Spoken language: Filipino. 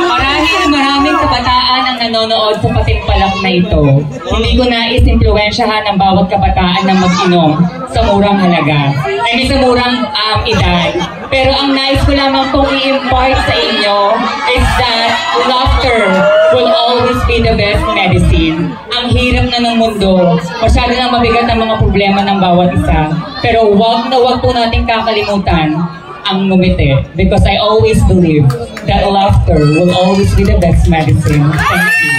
Marahil maraming kabataan ang nanonood sa patimpalak na ito. Hindi ko nais impluwensyahan ang bawat kabataan na mag-inom sa murang halaga. Sa murang edad. Pero ang nais ko lamang pong i-impart sa inyo is that laughter will always be the best medicine. Ang hirap na ng mundo, masyado na mabigat ang mga problema ng bawat isa. Pero wag po nating kakalimutan ang ngumiti. Because I always believe that laughter will always be the best medicine. Thank you.